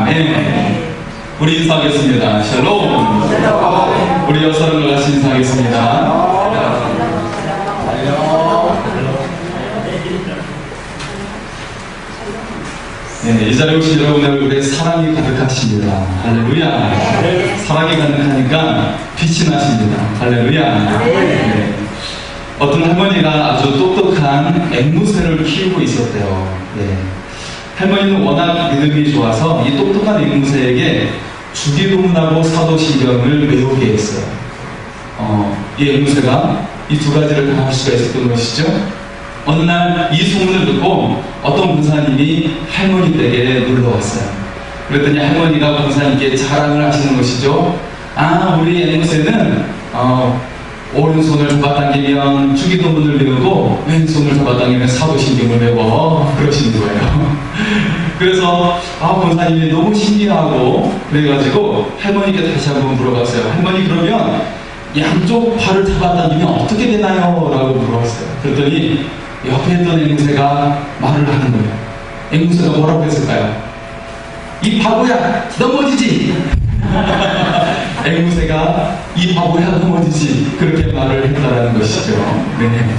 아멘. 우리 인사하겠습니다. 샬롬. 우리 여사람과 같이 인사하겠습니다. 네, 이 자리에 오신 여러분의 얼굴에 사랑이 가득하십니다. 할렐루야. 사랑이 가득하니까 빛이 나십니다. 할렐루야. 네. 어떤 할머니가 아주 똑똑한 앵무새를 키우고 있었대요. 네. 할머니는 워낙 믿음이 좋아서 이 똑똑한 앵무새에게 주기도문하고 사도신경을 외우게 했어요. 이 앵무새가 이 두 가지를 다 할 수가 있었던 것이죠. 어느 날 이 소문을 듣고 어떤 권사님이 할머니 댁에 놀러 왔어요. 그랬더니 할머니가 권사님께 자랑을 하시는 것이죠. 아, 우리 앵무새는 오른손을 잡아당기면 주기도문을 외우고 왼손을 잡아당기면 사도신경을 외워, 그러시는 거예요. 그래서 권사님이 너무 신기하고 그래가지고 할머니께 다시 한번 물어봤어요. 할머니, 그러면 양쪽 팔을 잡아당기면 어떻게 되나요? 라고 물어봤어요. 그랬더니 옆에 있던 앵무새가 말을 하는 거예요. 앵무새가 뭐라고 했을까요? 이 바보야, 넘어지지! 앵무새가 이 바보야, 넘어지지! 그렇게 말을 했다라는 것이죠. 네.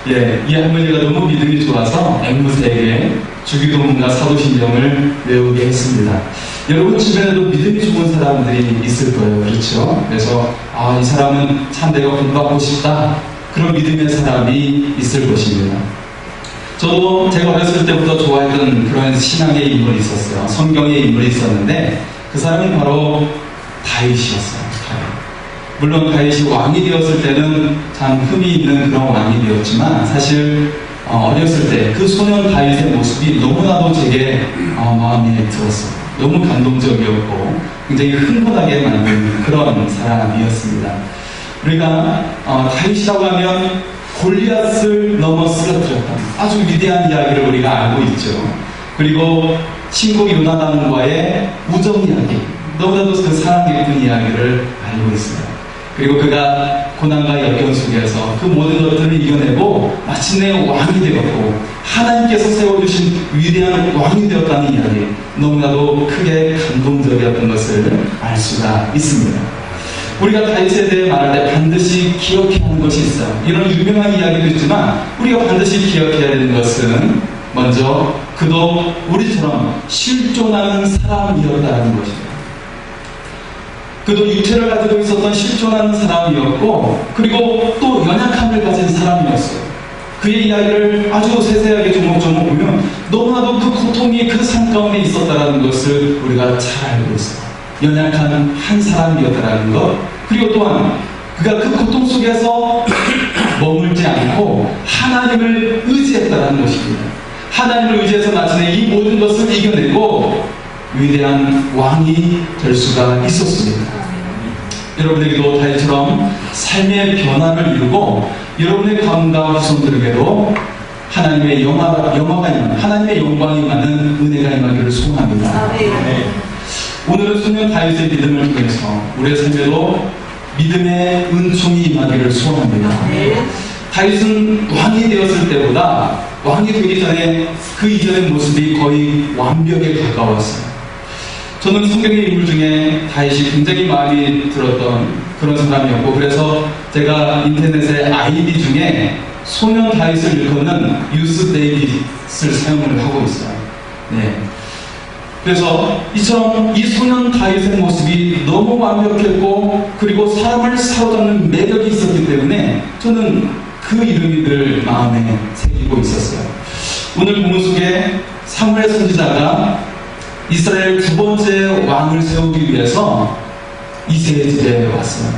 예, 이 할머니가 너무 믿음이 좋아서 앵무새에게 주기도문과 사도신경을 외우게 했습니다. 여러분 주변에도 믿음이 좋은 사람들이 있을 거예요. 그렇죠? 그래서 이 사람은 참 내가 공부하고 싶다, 그런 믿음의 사람이 있을 것입니다. 저도 제가 어렸을 때부터 좋아했던 그런 신앙의 인물이 있었어요. 성경의 인물이 있었는데 그 사람이 바로 다윗이었어요. 물론 다윗이 왕이 되었을 때는 참 흠이 있는 그런 왕이 되었지만, 사실 어렸을 때 그 소년 다윗의 모습이 너무나도 제게 마음에 들었어요. 너무 감동적이었고 굉장히 흥분하게 만든 그런 사람이었습니다. 우리가 다윗이라고 하면 골리앗을 넘어 쓰러뜨렸던 아주 위대한 이야기를 우리가 알고 있죠. 그리고 친구 요나단과의 우정 이야기, 너무나도 그 사랑 깊은 이야기를 알고 있어요. 그리고 그가 고난과 역경 속에서 그 모든 것들을 이겨내고 마침내 왕이 되었고 하나님께서 세워주신 위대한 왕이 되었다는 이야기, 너무나도 크게 감동적이었던 것을 알 수가 있습니다. 우리가 다윗에 대해 말할 때 반드시 기억해야 하는 것이 있어요. 이런 유명한 이야기도 있지만 우리가 반드시 기억해야 되는 것은 먼저 그도 우리처럼 실존하는 사람이었다는 것입니다. 그도 육체를 가지고 있었던 실존하는 사람이었고, 그리고 또 연약함을 가진 사람이었어요. 그의 이야기를 아주 세세하게 조목조목 보면 너무나도 그 고통이 그 삶 가운데 있었다는 것을 우리가 잘 알고 있어요. 연약한 한 사람이었다는 것, 그리고 또한 그가 그 고통 속에서 머물지 않고 하나님을 의지했다는 것입니다. 하나님을 의지해서 마침내 이 모든 것을 이겨내고 위대한 왕이 될 수가 있었습니다. 여러분에게도 다윗처럼 삶의 변화를 이루고 여러분의 가문과 후손들에게도 하나님의 영화가 임하는, 하나님의 영광이 임하는 은혜가 임하기를 소원합니다. 네. 오늘은 소년 다윗의 믿음을 통해서 우리의 삶에도 믿음의 은총이 임하기를 소원합니다. 다윗은 왕이 되었을 때보다 왕이 되기 전에 그 이전의 모습이 거의 완벽에 가까웠어요. 저는 성경의 인물 중에 다윗이 굉장히 마음이 들었던 그런 사람이었고, 그래서 제가 인터넷에 아이디 중에 소년 다윗을 일컫는 유스 데이빗을 사용을 하고 있어요. 네. 그래서 이처럼 이 소년 다윗의 모습이 너무 완벽했고, 그리고 사람을 사로잡는 매력이 있었기 때문에 저는 그 이름이 늘 마음에 새기고 있었어요. 오늘 본문 속에 사무엘 선지자가 이스라엘 두 번째 왕을 세우기 위해서 이새의 집에 왔어요.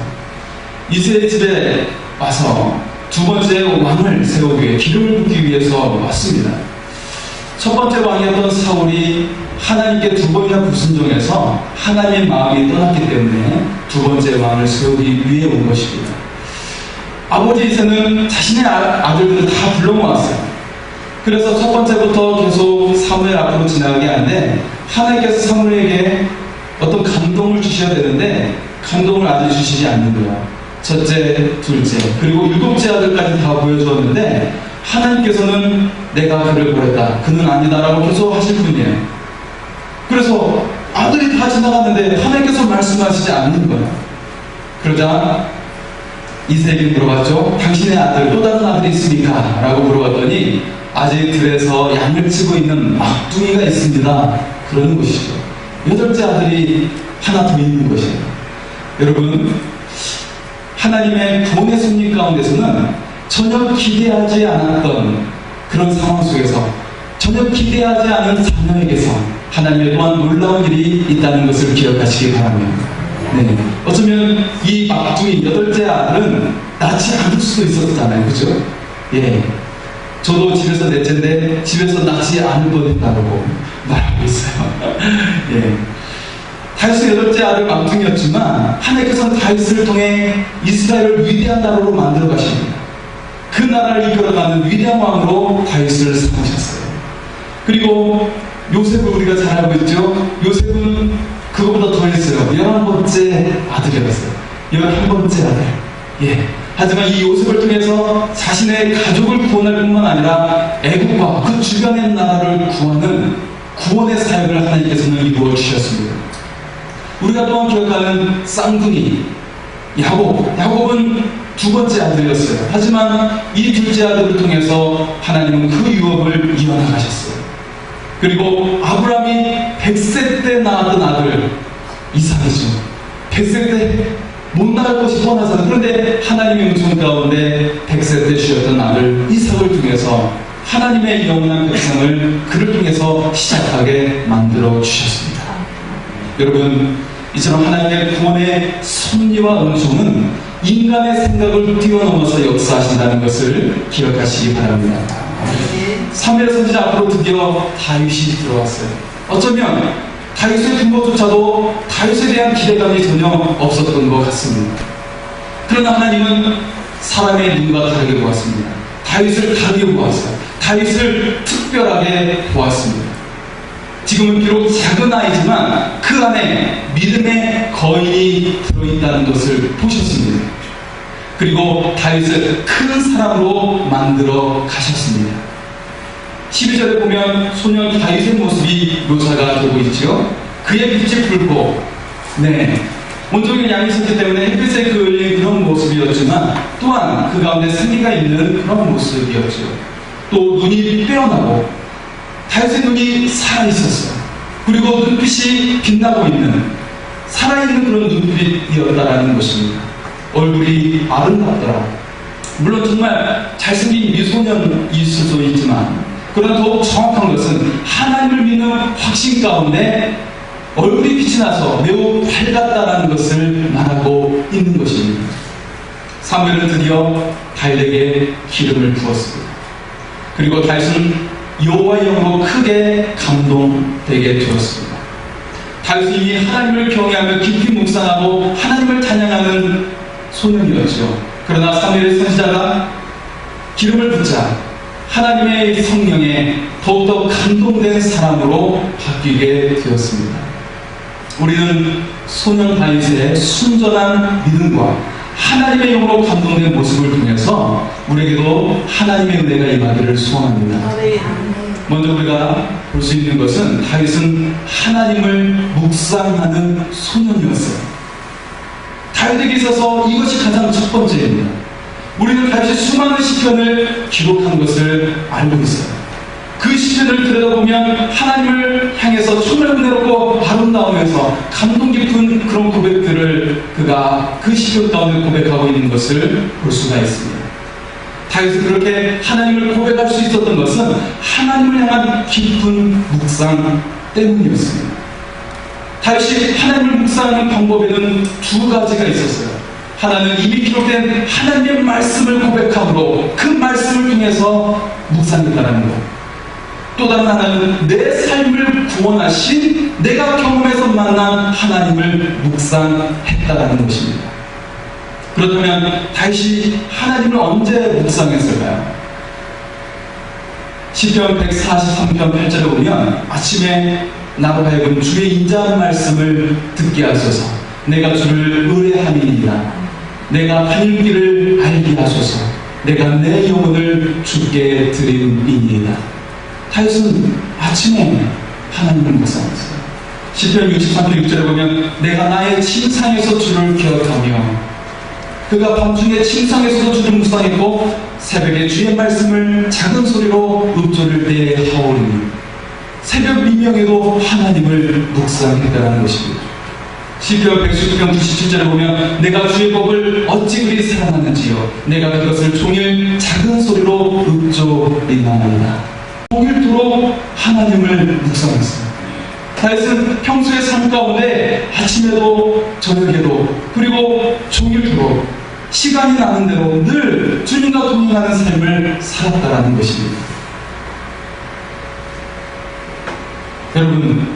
이새의 집에 와서 두 번째 왕을 세우기 위해 기름을 붓기 위해서 왔습니다. 첫 번째 왕이었던 사울이 하나님께 두 번이나 불순종해서 하나님의 마음이 떠났기 때문에 두 번째 왕을 세우기 위해 온 것입니다. 아버지 이새는 자신의 아들들을 다 불러 모았어요. 그래서 첫 번째부터 계속 사무엘 앞으로 지나가게 하는데, 하나님께서 사무엘에게 어떤 감동을 주셔야 되는데 감동을 아직 주시지 않는 거예요. 첫째, 둘째, 그리고 일곱째 아들까지 다 보여주었는데 하나님께서는 내가 그를 보냈다, 그는 아니다라고 계속 하실 분이에요. 그래서 다 지나갔는데 하나님께서 말씀하시지 않는 거야. 그러자 이세에게 물어봤죠. 당신의 아들, 또 다른 아들이 있습니까? 라고 물어봤더니 아직 들에서 양을 치고 있는 막둥이가 있습니다. 그러는 것이죠. 8째 아들이 하나 더 있는 것이에요. 여러분, 하나님의 구원의 섭리 가운데서는 전혀 기대하지 않았던 그런 상황 속에서 전혀 기대하지 않은 자녀에게서 하나님의 또한 놀라운 일이 있다는 것을 기억하시기 바랍니다. 네. 어쩌면 이 막둥이 8째 아들은 낳지 않을 수도 있었잖아요. 그죠? 예. 저도 집에서 넷째인데 집에서 낳지 않을 뻔했다고 말하고 있어요. 예. 다윗의 8째 아들 막둥이였지만 하나님께서는 다윗을 통해 이스라엘을 위대한 나라로 만들어 가십니다. 그 나라를 이끌어가는 위대한 왕으로 다윗을 삼으셨어요. 그리고 요셉을 우리가 잘 알고 있죠. 요셉은 그것보다 더 했어요. 11번째 아들이었어요. 11번째 아들. 예. 하지만 이 요셉을 통해서 자신의 가족을 구원할 뿐만 아니라 애국과 그 주변의 나라를 구하는 구원의 사역을 하나님께서는 이루어 주셨습니다. 우리가 또한 기억하는 쌍둥이 야곱은 2번째 아들이었어요. 하지만 이 둘째 아들을 통해서 하나님은 그 유업을 이어나가셨어요. 그리고 아브라함이 100세 때 낳았던 아들 이삭이죠. 100세 때 못 낳을 것이 뻔하잖아요. 그런데 하나님의 은총 가운데 100세 때 주셨던 아들 이삭을 통해서 하나님의 영원한 백성을 그를 통해서 시작하게 만들어 주셨습니다. 여러분, 이처럼 하나님의 구원의 섭리와 은총은 인간의 생각을 뛰어넘어서 역사하신다는 것을 기억하시기 바랍니다. 사무엘 선지자 앞으로 드디어 다윗이 들어왔어요. 어쩌면 다윗의 부모조차도 다윗에 대한 기대감이 전혀 없었던 것 같습니다. 그러나 하나님은 사람의 눈과 다르게 보았습니다. 다윗을 다르게 보았어요. 다윗을 특별하게 보았습니다. 지금은 비록 작은 아이지만 그 안에 믿음의 거인이 들어있다는 것을 보셨습니다. 그리고 다윗을 큰 사람으로 만들어 가셨습니다. 12절에 보면 소년 다윗의 모습이 묘사가 되고 있죠. 그의 빛이 붉고 온종일 양이 있었기 때문에 햇빛에 그을린 그런 모습이었지만 또한 그 가운데 생기가 있는 그런 모습이었죠. 또 눈이 빼어나고 다윗의 눈이 살아있었어요. 그리고 눈빛이 빛나고 있는 살아있는 그런 눈빛이었다라는 것입니다. 얼굴이 아름답더라. 물론 정말 잘생긴 미소년일 수도 있지만 그러나 더욱 정확한 것은 하나님을 믿는 확신 가운데 얼굴이 빛이 나서 매우 밝았다는 것을 말하고 있는 것입니다. 사무엘은 드디어 다윗에게 기름을 부었습니다. 그리고 다윗은 여호와의 영으로 크게 감동되게 되었습니다. 다윗은 이미 하나님을 경외하며 깊이 묵상하고 하나님을 찬양하는 소년이었죠. 그러나 사무엘 선지자가 기름을 붓자 하나님의 성령에 더욱더 감동된 사람으로 바뀌게 되었습니다. 우리는 소년 다윗의 순전한 믿음과 하나님의 영으로 감동된 모습을 통해서 우리에게도 하나님의 은혜가 임하기를 소원합니다. 먼저 우리가 볼 수 있는 것은 다윗은 하나님을 묵상하는 소년이었어요. 다윗에게 있어서 이것이 가장 첫 번째입니다. 우리는 다윗이 수많은 시편을 기록한 것을 알고 있어요. 그 시편을 들여다보면 하나님을 향해서 정말 은혜롭고 아름다우면서 감동 깊은 그런 고백들을 그가 그 시편 가운데 고백하고 있는 것을 볼 수가 있습니다. 다윗이 그렇게 하나님을 고백할 수 있었던 것은 하나님을 향한 깊은 묵상 때문이었습니다. 다윗이 하나님을 묵상하는 방법에는 2가지가 있었어요. 하나는 이미 기록된 하나님의 말씀을 고백함으로 그 말씀을 통해서 묵상했다는 것. 또 다른 하나는 내 삶을 구원하신 내가 경험해서 만난 하나님을 묵상했다는 것입니다. 그렇다면 다윗이 하나님을 언제 묵상했을까요? 시편 143편 8절에 보면 아침에 나로 하여금 주의 인자한 말씀을 듣게 하소서. 내가 주를 의뢰함이니이다. 내가 하늘길을 알게 하소서. 내가 내 영혼을 주께 드림이니이다. 다윗은 아침에 하나님을 묵상했어요. 시편 63편 6절에 보면 내가 나의 침상에서 주를 기억하며 그가 밤중에 침상에서도 주를 묵상했고 새벽에 주의 말씀을 작은 소리로 읊조릴 때에 하오니 새벽 미명에도 하나님을 묵상했다는 것입니다. 시편 119편 97절에 보면 내가 주의 법을 어찌 그리 사랑하는지요 내가 그것을 종일 작은 소리로 읊조리나이다. 종일토록 하나님을 묵상했습니다. 다윗은 평소의 삶 가운데 아침에도 저녁에도 그리고 종일토록 시간이 나는 대로 늘 주님과 동행하는 삶을 살았다라는 것입니다. 여러분,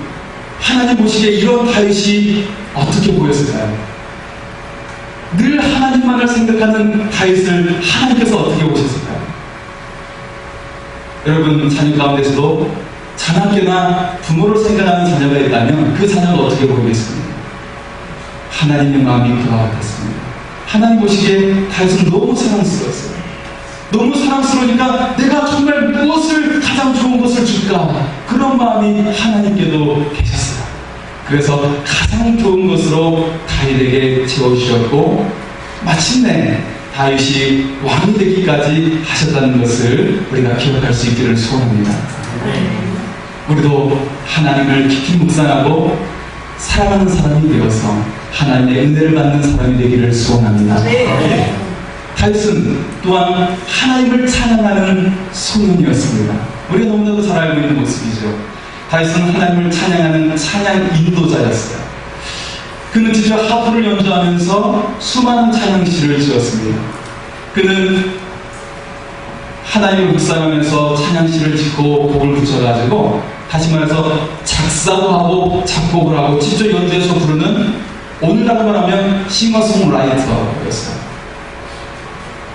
하나님 보시기에 이런 다윗이 어떻게 보였을까요? 늘 하나님만을 생각하는 다윗을 하나님께서 어떻게 보셨을까요? 여러분, 자녀 가운데서도 자나깨나 부모를 생각하는 자녀가 있다면 그 자녀가 어떻게 보이겠습니까? 하나님의 마음이 그와 같았습니다. 하나님 보시기에 다윗은 너무 사랑스러웠어요. 너무 사랑스러우니까 내가 정말 무엇을 가장 좋은 것을 줄까? 그런 마음이 하나님께도 계셨어요. 그래서 가장 좋은 것으로 다윗에게 채워주셨고 마침내 다윗이 왕이 되기까지 하셨다는 것을 우리가 기억할 수 있기를 소원합니다. 우리도 하나님을 깊이 묵상하고 사랑하는 사람이 되어서 하나님의 은혜를 받는 사람이 되기를 소원합니다. 다윗은 또한 하나님을 찬양하는 소년이었습니다. 우리가 너무나도 잘 알고 있는 모습이죠. 다윗은 하나님을 찬양하는 찬양 인도자였어요. 그는 직접 하프를 연주하면서 수많은 찬양시를 지었습니다. 그는 하나님을 묵상하면서 찬양시를 짓고 곡을 붙여가지고 다시 말해서 작사도 하고 작곡을 하고 직접 연주해서 부르는 오늘날로 말하면 싱어송라이터였어요.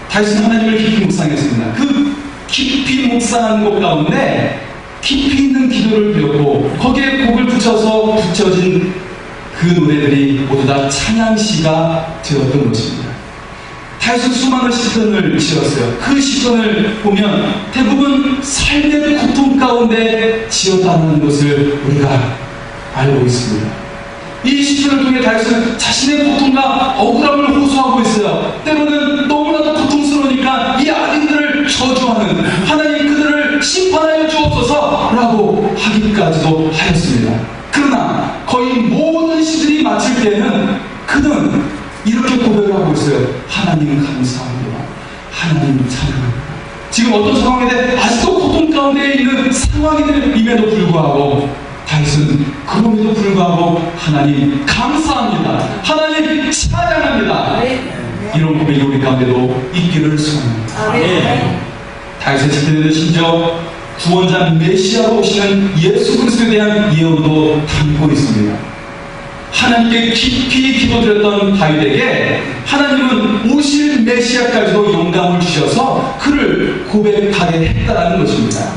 다윗은 하나님을 깊이 묵상했습니다. 그 깊이 묵상한 곳 가운데 깊이 있는 기도를 배웠고 거기에 곡을 붙여서 붙여진 그 노래들이 모두 다 찬양시가 되었던 것입니다. 다윗은 수많은 시편을 지었어요. 그 시편을 보면 대부분 삶의 고통 가운데 지었다는 것을 우리가 알고 있습니다. 이 시편을 통해 다윗은 자신의 고통과 억울함을 호소하고 있어요. 때로는 너무나도 고통스러우니까 이 악인들을 저주하는 하나님 그들을 심판하여 주옵소서 라고 하기까지도 하였습니다. 그러나 거의 모든 시들이 마칠 때는 그는 이렇게 고백을 하고 있어요. 하나님 감사합니다. 하나님 찬양합니다. 지금 어떤 상황인데 아직도 고통 가운데 있는 상황임에도 불구하고 다윗은 그럼에도 불구하고 하나님 감사합니다. 하나님 찬양합니다. 이런 고백이 우리 가운데도 있기를 소원합니다. 다윗의 시편에는 심지어 구원자 메시아로 오시는 예수 그리스도에 대한 예언도 담고 있습니다. 하나님께 깊이 기도드렸던 다윗에게 하나님은 오실 메시아까지도 영감을 주셔서 그를 고백하게 했다는 것입니다.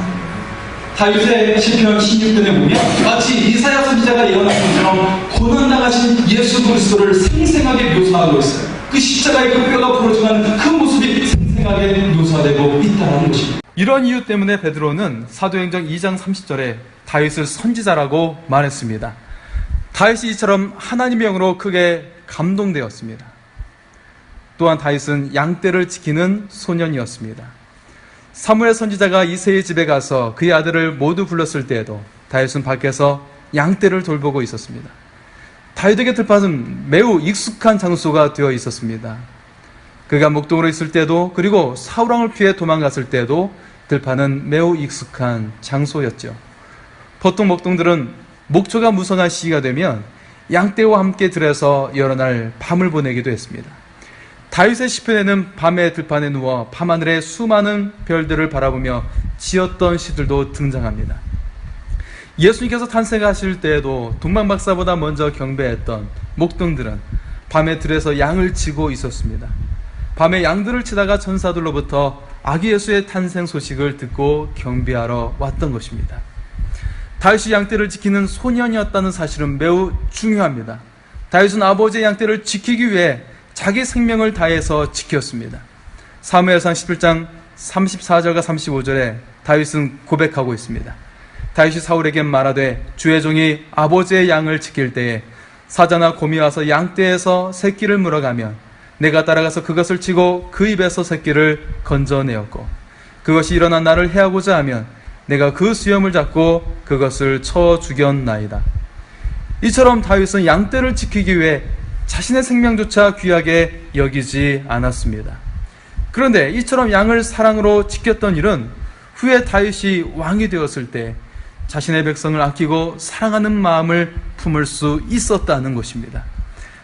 다윗의 시편 16편에 보면 마치 이사야 선지자가 예언한 것처럼 고난당하신 예수 그리스도를 생생하게 묘사하고 있어요. 그 십자가의 그 뼈가 부러져가는 그 모습이 생생하게 묘사되고 있다는 것입니다. 이런 이유 때문에 베드로는 사도행전 2장 30절에 다윗을 선지자라고 말했습니다. 다윗이 이처럼 하나님의 영으로 크게 감동되었습니다. 또한 다윗은 양떼를 지키는 소년이었습니다. 사무엘 선지자가 이새의 집에 가서 그의 아들을 모두 불렀을 때에도 다윗은 밖에서 양떼를 돌보고 있었습니다. 다윗에게 들판은 매우 익숙한 장소가 되어 있었습니다. 그가 목동으로 있을 때도 그리고 사울왕을 피해 도망갔을 때도 들판은 매우 익숙한 장소였죠. 보통 목동들은 목초가 무성한 시기가 되면 양떼와 함께 들에서 여러 날 밤을 보내기도 했습니다. 다윗의 시편에는 밤에 들판에 누워 밤하늘의 수많은 별들을 바라보며 지었던 시들도 등장합니다. 예수님께서 탄생하실 때에도 동방박사보다 먼저 경배했던 목동들은 밤에 들에서 양을 치고 있었습니다. 밤에 양들을 치다가 천사들로부터 아기 예수의 탄생 소식을 듣고 경배하러 왔던 것입니다. 다윗이 양떼를 지키는 소년이었다는 사실은 매우 중요합니다. 다윗은 아버지의 양떼를 지키기 위해 자기 생명을 다해서 지켰습니다. 사무엘상 11장 34절과 35절에 다윗은 고백하고 있습니다. 다윗이 사울에게 말하되 주의 종이 아버지의 양을 지킬 때에 사자나 곰이 와서 양떼에서 새끼를 물어가면 내가 따라가서 그것을 치고 그 입에서 새끼를 건져내었고 그것이 일어나 나를 해하고자 하면 내가 그 수염을 잡고 그것을 쳐 죽였나이다. 이처럼 다윗은 양떼를 지키기 위해 자신의 생명조차 귀하게 여기지 않았습니다. 그런데 이처럼 양을 사랑으로 지켰던 일은 후에 다윗이 왕이 되었을 때 자신의 백성을 아끼고 사랑하는 마음을 품을 수 있었다는 것입니다.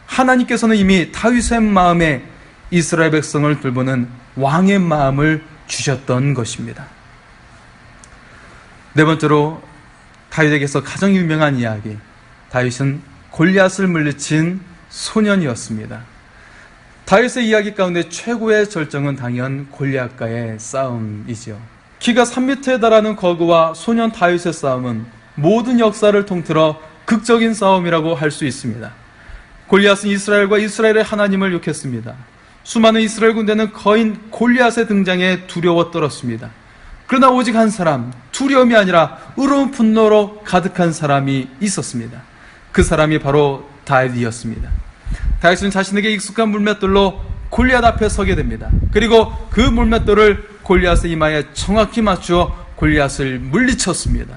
하나님께서는 이미 다윗의 마음에 이스라엘 백성을 돌보는 왕의 마음을 주셨던 것입니다. 네 번째로 다윗에게서 가장 유명한 이야기, 다윗은 골리앗을 물리친 소년이었습니다. 다윗의 이야기 가운데 최고의 절정은 당연 골리앗과의 싸움이지요. 키가 3m에 달하는 거구와 소년 다윗의 싸움은 모든 역사를 통틀어 극적인 싸움이라고 할 수 있습니다. 골리앗은 이스라엘과 이스라엘의 하나님을 욕했습니다. 수많은 이스라엘 군대는 거인 골리앗의 등장에 두려워 떨었습니다. 그러나 오직 한 사람, 두려움이 아니라 의로운 분노로 가득한 사람이 있었습니다. 그 사람이 바로 다윗이었습니다. 다윗은 자신에게 익숙한 물맷돌로 골리앗 앞에 서게 됩니다. 그리고 그 물맷돌을 골리앗의 이마에 정확히 맞추어 골리앗을 물리쳤습니다.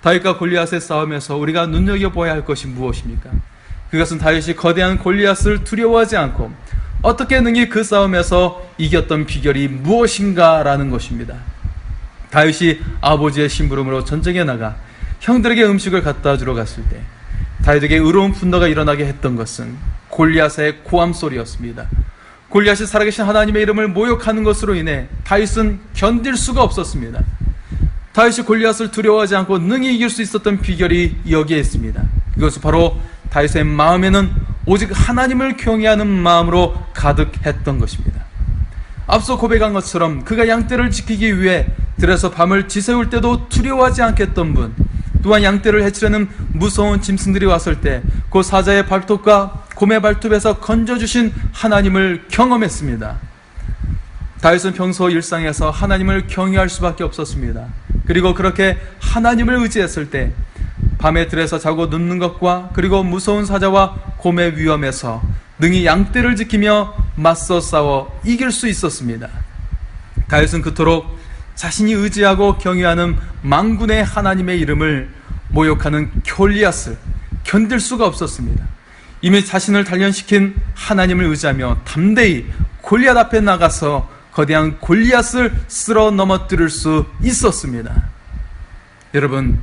다윗과 골리앗의 싸움에서 우리가 눈여겨보아야 할 것이 무엇입니까? 그것은 다윗이 거대한 골리앗을 두려워하지 않고 어떻게 능히 그 싸움에서 이겼던 비결이 무엇인가라는 것입니다. 다윗이 아버지의 심부름으로 전쟁에 나가 형들에게 음식을 갖다 주러 갔을 때 다윗에게 의로운 분노가 일어나게 했던 것은 골리앗의 고함 소리였습니다. 골리앗이 살아계신 하나님의 이름을 모욕하는 것으로 인해 다윗은 견딜 수가 없었습니다. 다윗이 골리앗을 두려워하지 않고 능히 이길 수 있었던 비결이 여기에 있습니다. 이것은 바로 다윗의 마음에는 오직 하나님을 경외하는 마음으로 가득했던 것입니다. 앞서 고백한 것처럼 그가 양떼를 지키기 위해 들에서 밤을 지새울 때도 두려워하지 않겠던 분, 또한 양떼를 해치려는 무서운 짐승들이 왔을 때 그 사자의 발톱과 곰의 발톱에서 건져주신 하나님을 경험했습니다. 다윗은 평소 일상에서 하나님을 경외할 수밖에 없었습니다. 그리고 그렇게 하나님을 의지했을 때 밤에 들에서 자고 눕는 것과 그리고 무서운 사자와 곰의 위험에서 능히 양떼를 지키며 맞서 싸워 이길 수 있었습니다. 다윗은 그토록 자신이 의지하고 경외하는 만군의 하나님의 이름을 모욕하는 골리앗을 견딜 수가 없었습니다. 이미 자신을 단련시킨 하나님을 의지하며 담대히 골리앗 앞에 나가서 거대한 골리앗을 쓸어 넘어뜨릴 수 있었습니다. 여러분,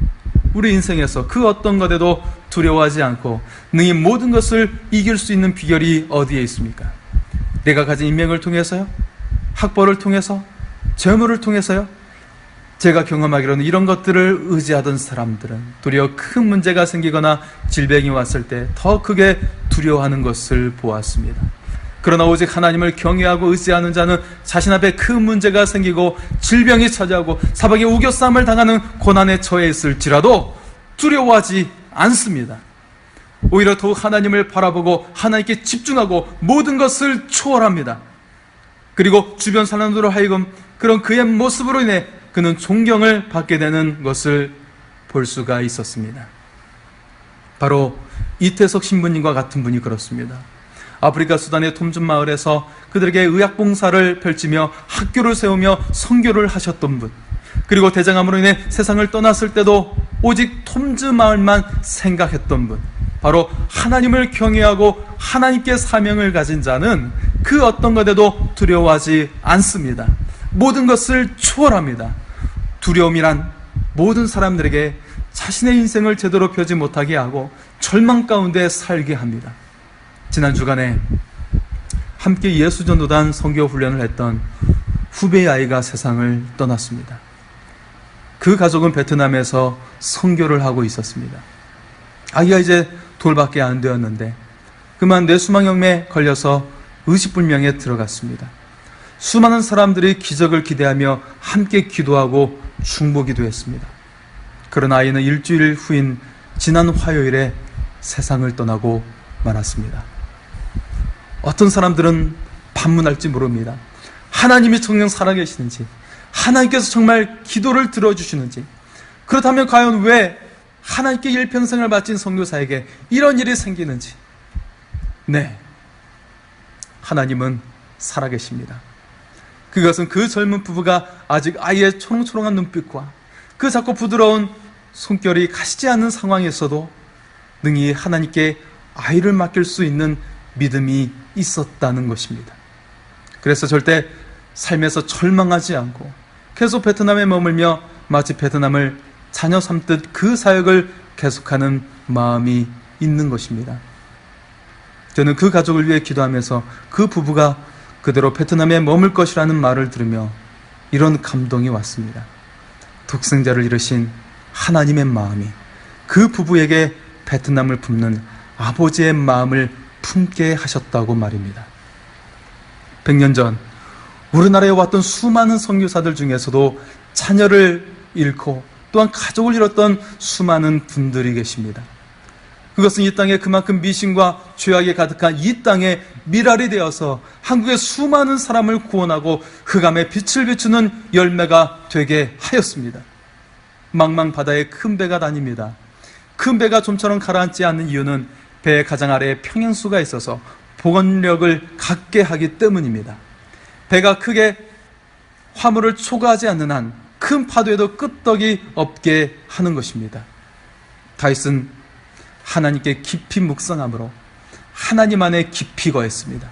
우리 인생에서 그 어떤 것에도 두려워하지 않고 능히 모든 것을 이길 수 있는 비결이 어디에 있습니까? 내가 가진 인맥을 통해서요? 학벌을 통해서? 재물을 통해서요? 제가 경험하기로는 이런 것들을 의지하던 사람들은 도리어 큰 문제가 생기거나 질병이 왔을 때 더 크게 두려워하는 것을 보았습니다. 그러나 오직 하나님을 경외하고 의지하는 자는 자신 앞에 큰 문제가 생기고 질병이 찾아오고 사방에 우겨싸움을 당하는 고난에 처해 있을지라도 두려워하지 않습니다. 오히려 더욱 하나님을 바라보고 하나님께 집중하고 모든 것을 초월합니다. 그리고 주변 사람들로 하여금 그런 그의 모습으로 인해 그는 존경을 받게 되는 것을 볼 수가 있었습니다. 바로 이태석 신부님과 같은 분이 그렇습니다. 아프리카 수단의 톰준 마을에서 그들에게 의학봉사를 펼치며 학교를 세우며 선교를 하셨던 분, 그리고 대장암으로 인해 세상을 떠났을 때도 오직 톰즈 마을만 생각했던 분, 바로 하나님을 경외하고 하나님께 사명을 가진 자는 그 어떤 것에도 두려워하지 않습니다. 모든 것을 초월합니다. 두려움이란 모든 사람들에게 자신의 인생을 제대로 펴지 못하게 하고 절망 가운데 살게 합니다. 지난 주간에 함께 예수전도단 선교 훈련을 했던 후배의 아이가 세상을 떠났습니다. 그 가족은 베트남에서 선교를 하고 있었습니다. 아기가 이제 돌밖에 안 되었는데 그만 뇌수막염에 걸려서 의식불명에 들어갔습니다. 수많은 사람들이 기적을 기대하며 함께 기도하고 중보기도 했습니다. 그러나 아이는 일주일 후인 지난 화요일에 세상을 떠나고 말았습니다. 어떤 사람들은 반문할지 모릅니다. 하나님이 정녕 살아계시는지, 하나님께서 정말 기도를 들어주시는지, 그렇다면 과연 왜 하나님께 일평생을 바친 선교사에게 이런 일이 생기는지? 네, 하나님은 살아계십니다. 그것은 그 젊은 부부가 아직 아이의 초롱초롱한 눈빛과 그 작고 부드러운 손결이 가시지 않는 상황에서도 능히 하나님께 아이를 맡길 수 있는 믿음이 있었다는 것입니다. 그래서 절대 삶에서 절망하지 않고 계속 베트남에 머물며 마치 베트남을 자녀 삼듯 그 사역을 계속하는 마음이 있는 것입니다. 저는 그 가족을 위해 기도하면서 그 부부가 그대로 베트남에 머물 것이라는 말을 들으며 이런 감동이 왔습니다. 독생자를 잃으신 하나님의 마음이 그 부부에게 베트남을 품는 아버지의 마음을 품게 하셨다고 말입니다. 100년 전 우리나라에 왔던 수많은 선교사들 중에서도 자녀를 잃고 또한 가족을 잃었던 수많은 분들이 계십니다. 그것은 이 땅에 그만큼 미신과 죄악이 가득한 이 땅에 미랄이 되어서 한국의 수많은 사람을 구원하고 흑암의 빛을 비추는 열매가 되게 하였습니다. 망망 바다에 큰 배가 다닙니다. 큰 배가 좀처럼 가라앉지 않는 이유는 배의 가장 아래에 평형수가 있어서 복원력을 갖게 하기 때문입니다. 배가 크게 화물을 초과하지 않는 한 큰 파도에도 끄떡이 없게 하는 것입니다. 다윗은 하나님께 깊이 묵상함으로 하나님 안에 깊이 거했습니다.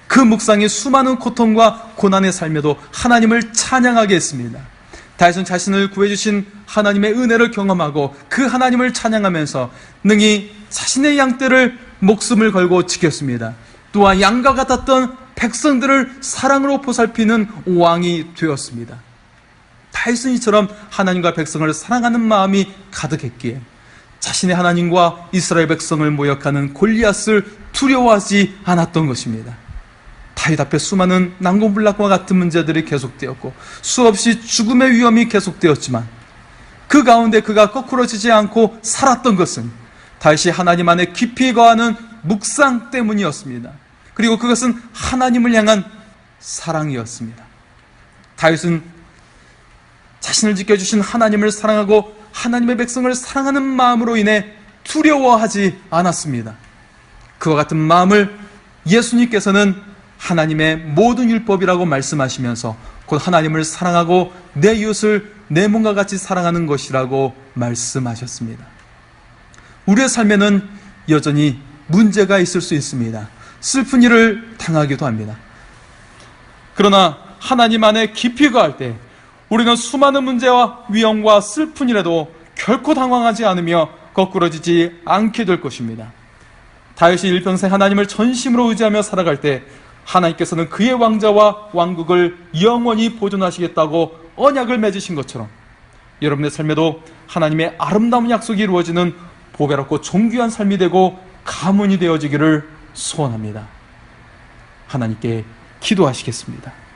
그 묵상이 수많은 고통과 고난의 삶에도 하나님을 찬양하게 했습니다. 다윗은 자신을 구해주신 하나님의 은혜를 경험하고 그 하나님을 찬양하면서 능히 자신의 양떼를 목숨을 걸고 지켰습니다. 또한 양과 같았던 백성들을 사랑으로 보살피는 왕이 되었습니다. 다윗은 이처럼 하나님과 백성을 사랑하는 마음이 가득했기에 자신의 하나님과 이스라엘 백성을 모욕하는 골리앗을 두려워하지 않았던 것입니다. 다윗 앞에 수많은 난공불락과 같은 문제들이 계속되었고 수없이 죽음의 위험이 계속되었지만 그 가운데 그가 거꾸러지지 않고 살았던 것은 다윗이 하나님 안에 깊이 거하는 묵상 때문이었습니다. 그리고 그것은 하나님을 향한 사랑이었습니다. 다윗은 자신을 지켜주신 하나님을 사랑하고 하나님의 백성을 사랑하는 마음으로 인해 두려워하지 않았습니다. 그와 같은 마음을 예수님께서는 하나님의 모든 율법이라고 말씀하시면서 곧 하나님을 사랑하고 내 이웃을 내 몸과 같이 사랑하는 것이라고 말씀하셨습니다. 우리의 삶에는 여전히 문제가 있을 수 있습니다. 슬픈 일을 당하기도 합니다. 그러나 하나님 안에 깊이 거할 때 우리는 수많은 문제와 위험과 슬픈 일에도 결코 당황하지 않으며 거꾸러지지 않게 될 것입니다. 다윗이 일평생 하나님을 전심으로 의지하며 살아갈 때 하나님께서는 그의 왕자와 왕국을 영원히 보존하시겠다고 언약을 맺으신 것처럼 여러분의 삶에도 하나님의 아름다운 약속이 이루어지는 보배롭고 존귀한 삶이 되고 가문이 되어지기를 소원합니다. 하나님께 기도하시겠습니다.